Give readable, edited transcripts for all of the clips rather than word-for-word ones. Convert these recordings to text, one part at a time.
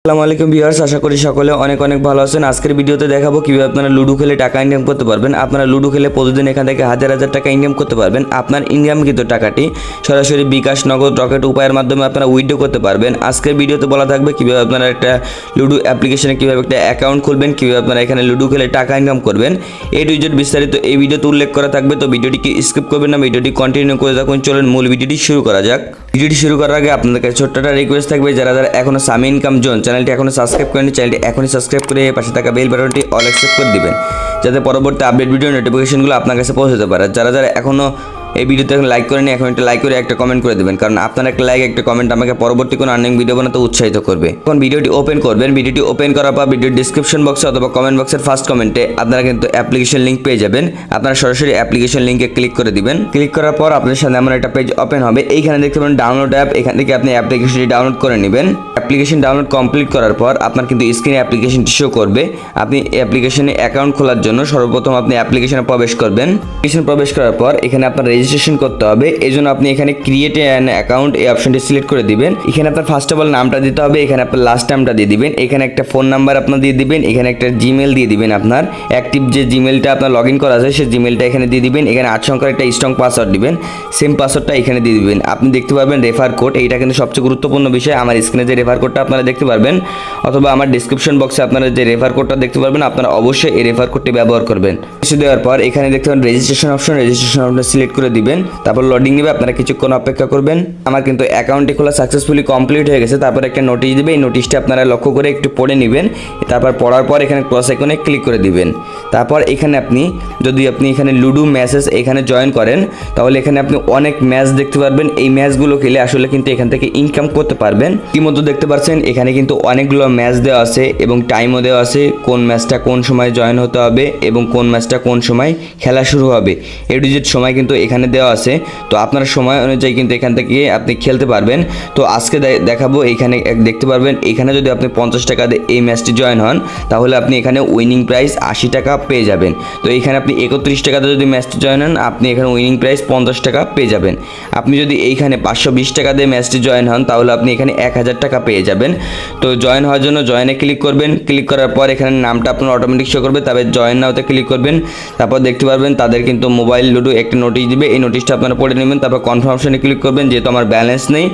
আসসালামু আলাইকুম ভিউয়ার্স, আশা করি সকলে অনেক অনেক ভালো আছেন। আজকের ভিডিওতে দেখাবো কিভাবে আপনারা লুডো খেলে টাকা ইনকাম করতে পারবেন। আপনারা লুডো খেলে প্রতিদিন এখান থেকে হাজার হাজার টাকা ইনকাম করতে পারবেন। আপনার ইনকামকৃত টাকাটি সরাসরি বিকাশ, নগদ, রকেট উপায়ের মাধ্যমে আপনারা উইথড্র করতে পারবেন। আজকের ভিডিওতে বলা থাকবে কিভাবে আপনারা একটা লুডো অ্যাপ্লিকেশনে কিভাবে একটা অ্যাকাউন্ট খুলবেন, কিভাবে আপনারা এখানে লুডো খেলে টাকা ইনকাম করবেন। এই টু জেড বিস্তারিত এই ভিডিওতে উল্লেখ করা থাকবে। তো ভিডিওটিকে স্কিপ করবেন না, ভিডিওটি কন্টিনিউ করে থাকুন। চলুন মূল ভিডিওটি শুরু করা যাক। ভিডিওটি শুরু করার আগে আপনাদের কাছে ছোট্ট একটা রিকোয়েস্ট থাকবে, যারা যারা এখনো সামি ইনকাম জোন চ্যানেলটি এখনো সাবস্ক্রাইব করেনি, চ্যানেলটি এখনই সাবস্ক্রাইব করে পাশে থাকা বেল বাটনটি অল অ্যাকসেপ্ট করে দিবেন, যাতে পরবর্তী আপডেট ভিডিও নোটিফিকেশনগুলো আপনার কাছে পৌঁছাতে পারে। যারা যারা এখনো এই ভিডিওতে এখন লাইক করেনি, এখন একটা লাইক করে একটা কমেন্ট করে দেবেন, কারণ আপনার একটা লাইক, একটা কমেন্ট আমাকে পরবর্তী কোনো আর্নিং ভিডিও বানাতে উৎসাহিত করবে। এখন ভিডিওটি ওপেন করবেন। ভিডিওটি ওপেন করার পর ভিডিওর ডিসক্রিপশন বক্সে অথবা কমেন্ট বক্সের ফার্স্ট কমেন্টে আপনারা কিন্তু অ্যাপ্লিকেশন লিঙ্ক পেয়ে যাবেন। আপনারা সরাসরি অ্যাপ্লিকেশন লিঙ্কে ক্লিক করে দিবেন। ক্লিক করার পর আপনাদের সামনে এমন একটা পেজ ওপেন হবে। এইখানে দেখতে পাবেন ডাউনলোড অ্যাপ। এখান থেকে আপনি অ্যাপ্লিকেশনটি ডাউনলোড করে নেবেন। অ্যাপ্লিকেশন ডাউনলোড কমপ্লিট করার পর আপনার কিন্তু স্ক্রিনে অ্যাপ্লিকেশনটি শো করবে। আপনি অ্যাপ্লিকেশনে অ্যাকাউন্ট খোলার জন্য সর্বপ্রথম আপনি অ্যাপ্লিকেশনে প্রবেশ করবেন। অ্যাপ্লিকেশন প্রবেশ করার পর এখানে আপনার রেজিস্ট্রেশন করতে হবে। এই জন্য আপনি এখানে ক্রিয়েট অ্যান অ্যাকাউন্ট এই অপশনটি সিলেক্ট করে দিবেন। এখানে আপনার ফার্স্ট অফ অল নামটা দিতে হবে, এখানে আপনার লাস্ট নামটা দিয়ে দিবেন, এখানে একটা ফোন নাম্বার আপনার দিয়ে দিবেন, এখানে একটা জিমেল দিয়ে দিবেন। আপনার অ্যাক্টিভ যে জিমেলটা আপনার লগ ইন করা আছে সেই জিমেলটা এখানে দিয়ে দিবেন। এখানে 8 সংখ্যার একটা স্ট্রং পাসওয়ার্ড দিবেন। সেম পাসওয়ার্ডটা এখানে দিয়ে দিবেন। আপনি দেখতে পারবেন রেফার কোড, এইটা কিন্তু সবচেয়ে গুরুত্বপূর্ণ বিষয়। আমার স্ক্রিনে যে রেফার কোডটা আপনারা দেখতে পারবেন অথবা আমার ডিসক্রিপশন বক্সে আপনারা যে রেফার কোডটা দেখতে পারবেন, আপনারা অবশ্যই এই রেফার কোডটি ব্যবহার করবেন। কিছু দেওয়ার পর এখানে দেখতে পাবেন রেজিস্ট্রেশন অপশন সিলেক্ট করে দিবেন। তারপর লোডিং নেবে, আপনারা কিছুক্ষণ অপেক্ষা করবেন। আমার কিন্তু অ্যাকাউন্টটি খোলা সাকসেসফুলি কমপ্লিট হয়ে গেছে। তারপর একটা নোটিশ দিবে, এই নোটিশটা আপনারা লক্ষ্য করে একটু পড়ে নেবেন। তারপর পড়ার পর এখানে ক্রস আইকনে ক্লিক করে দিবেন। তারপর এখানে আপনি যদি এখানে লুডো ম্যাচেস এখানে জয়েন করেন, তাহলে এখানে আপনি অনেক ম্যাচ দেখতে পারবেন। এই ম্যাচগুলো খেলে আসলে কিন্তু এখান থেকে ইনকাম করতে পারবেন। ইতিমধ্যে দেখতে পাচ্ছেন এখানে কিন্তু অনেকগুলো ম্যাচ দেওয়া আছে এবং টাইমও দেওয়া আছে, কোন ম্যাচটা কোন সময় জয়েন হতে হবে এবং কোন ম্যাচটা কোন সময় খেলা শুরু হবে। এ টু জেড সময় কিন্তু এখানে দেওয়া আছে। তো আপনার সময় অনুযায়ী কিন্তু এখান থেকে আপনি খেলতে পারবেন। তো আজকে দেখাবো, এখানে দেখতে পারবেন এখানে যদি আপনি 50 টাকা দিয়ে এই ম্যাচটি জয়েন হন, তাহলে আপনি এখানে উইনিং প্রাইস 80 টাকা পেয়ে যাবেন। তো এখানে আপনি 31 টাকাতে যদি ম্যাচটি জয়েন হন, আপনি এখানে উইনিং প্রাইস 50 টাকা পেয়ে যাবেন। আপনি যদি এইখানে 520 টাকা দিয়ে ম্যাচটি জয়েন হন, তাহলে আপনি এখানে 1000 টাকা পেয়ে যাবেন। তো জয়েন হওয়ার জন্য জয়েনে ক্লিক করবেন। ক্লিক করার পর এখানে নামটা আপনার অটোমেটিক শো করবে, তবে জয়েন নাওতে ক্লিক করবেন। তারপর দেখতে পারবেন তাদের কিন্তু মোবাইল লুডো একটা নোটিশ দিবে, এই নোটিশটা আপনারা পড়ে নেবেন। তারপর কনফার্ম অপশনে ক্লিক করবেন। যেহেতু আমার ব্যালেন্স নেই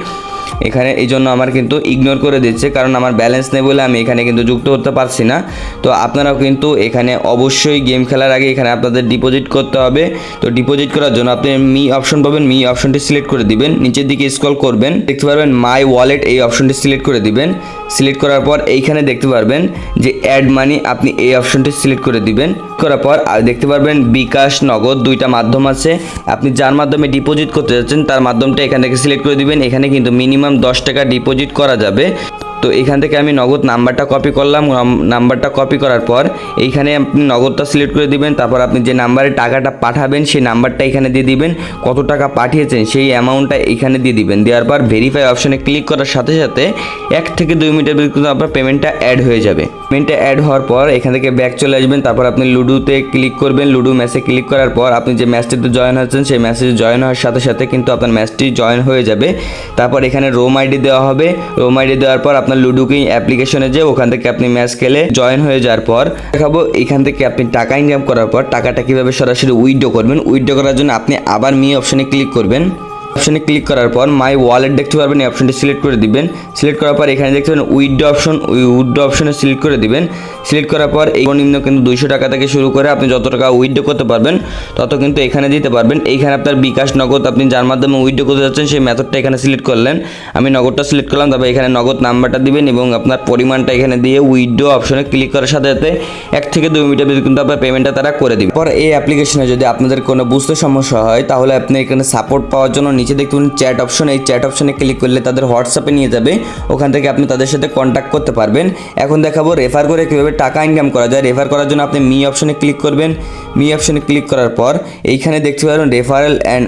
এখানে, এই জন্য আমার কিন্তু ইগনোর করে দিচ্ছে, কারণ আমার ব্যালেন্স নেই বলে আমি এখানে কিন্তু যুক্ত করতে পারছি না। তো আপনারাও কিন্তু এখানে অবশ্যই গেম খেলার আগে এখানে আপনাদের ডিপোজিট করতে হবে। তো ডিপোজিট করার জন্য আপনি মি অপশন পাবেন, মি অপশনটি সিলেক্ট করে দিবেন। নিচের দিকে স্ক্রল করবেন, দেখতে পারবেন মাই ওয়ালেট এই অপশনটি সিলেক্ট করে দিবেন। সিলেক্ট করার পর এইখানে দেখতে পারবেন যে অ্যাড মানি, আপনি এই অপশনটি সিলেক্ট করে দিবেন। করার পর দেখতে পারবেন বিকাশ, নগদ দুইটা মাধ্যম আছে। আপনি যার মাধ্যমে ডিপোজিট করতে যাচ্ছেন তার মাধ্যমটা এখান থেকে সিলেক্ট করে দিবেন। এখানে কিন্তু মিনিমাম 10 টাকা ডিপোজিট করা যাবে। তো এখান থেকে আমি নগদ নাম্বারটা কপি করলাম। নাম্বারটা কপি করার পর এইখানে আপনি নগদটা সিলেক্ট করে দিবেন। তারপর আপনি যে নাম্বারে টাকাটা পাঠাবেন সেই নাম্বারটা এখানে দিয়ে দিবেন। কত টাকা পাঠিয়েছেন সেই অ্যামাউন্টটা এখানে দিয়ে দিবেন। দেওয়ার পর ভেরিফাই অপশনে ক্লিক করার সাথে সাথে 1 থেকে 2 মিনিটের ভিতরে কিন্তু আপনার পেমেন্টটা অ্যাড হয়ে যাবে। পেমেন্টটা অ্যাড হওয়ার পর এখান থেকে ব্যাক চলে আসবেন। তারপর আপনি লুডোতে ক্লিক করবেন। লুডো ম্যাচে ক্লিক করার পর আপনি যে ম্যাচটিতে জয়েন হচ্ছেন সেই ম্যাচে জয়েন হওয়ার সাথে সাথে কিন্তু আপনার ম্যাচটি জয়েন হয়ে যাবে। তারপর এখানে রোম আইডি দেওয়া হবে। রোম আইডি দেওয়ার পর আপনার লুডোকে অ্যাপ্লিকেশনে যে ওখান থেকে আপনি ম্যাচ খেলে জয়েন হয়ে যাওয়ার পর দেখাবো এখান থেকে আপনি টাকা ইনকাম করার পর টাকাটা কিভাবে সরাসরি উইথড্র করবেন। উইথড্র করার জন্য আপনি আবার মি অপশনে ক্লিক করবেন। অপশনে ক্লিক করার পর মাই ওয়ালেট দেখতে পারবেন, এই অপশনটি সিলেক্ট করে দিবেন। সিলেক্ট করার পর এখানে দেখতে পাবেন উইথড্র অপশন, উইথড্র অপশনে সিলেক্ট করে দিবেন। সিলেক্ট করার পর এই নিম্ন কিন্তু 200 টাকা থেকে শুরু করে আপনি যত টাকা উইথড্র করতে পারবেন তত কিন্তু এখানে দিতে পারবেন। এইখানে আপনার বিকাশ, নগদ আপনি যার মাধ্যমে উইথড্র করতে যাচ্ছেন সেই মেথডটা এখানে সিলেক্ট করলেন। আমি নগদটা সিলেক্ট করলাম। তারপর এখানে নগদ নাম্বারটা দিবেন এবং আপনার পরিমাণটা এখানে দিয়ে উইথড্র অপশনে ক্লিক করার সাথে সাথে 1 থেকে 2 মিনিটের ভিতরে কিন্তু আপনার পেমেন্টটা তারা করে দিবে। পর এই অ্যাপ্লিকেশনে যদি আপনাদের কোনো বুঝতে সমস্যা হয়, তাহলে আপনি এখানে সাপোর্ট পাওয়ার জন্য নিচে দেখতে পাবেন চ্যাট অপশন, এই চ্যাট অপশনে ক্লিক করলে তাদের হোয়াটসঅ্যাপে নিয়ে যাবে। ওখান থেকে আপনি তাদের সাথে কন্ট্যাক্ট করতে পারবেন। এখন দেখাবো রেফার করে কীভাবে টাকা ইনকাম করা যায়। রেফার করার জন্য আপনি মি অপশনে ক্লিক করবেন। মি অপশনে ক্লিক করার পর এইখানে দেখতে পারবেন রেফারেল অ্যান্ড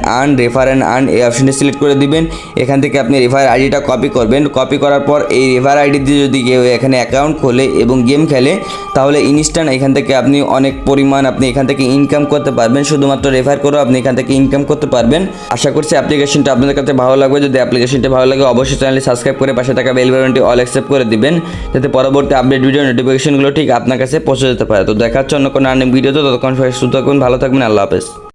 আর্ন এই অপশনটি সিলেক্ট করে দিবেন। এখান থেকে আপনি রেফার আইডিটা কপি করবেন। কপি করার পর এই রেফার আইডি দিয়ে যদি কেউ এখানে অ্যাকাউন্ট খোলে এবং গেম খেলে, তাহলে ইনস্ট্যান্ট এখান থেকে আপনি অনেক পরিমাণ আপনি এখান থেকে ইনকাম করতে পারবেন। শুধুমাত্র রেফার করেও আপনি এখান থেকে ইনকাম করতে পারবেন। আশা করছি আপনি অ্যাপ্লিকেশনটা আপনাদের কাছে ভালো লাগবে। যদি অ্যাপ্লিকেশনটা ভালো লাগে অবশ্যই চ্যানেলটি সাবস্ক্রাইব করে পাশে থাকা বেল বাটনটি অল অ্যাকসেপ্ট করে দিবেন, যাতে পরবর্তী আপডেট ভিডিও নোটিফিকেশনগুলো ঠিক আপনার কাছে পৌঁছে যেতে পারে। তো দেখা হচ্ছে অন্য কোনো আর্নিং ভিডিওতে, ততক্ষণ সবাই সুস্থ থাকবেন, ভালো থাকবেন, আল্লাহ হাফেজ।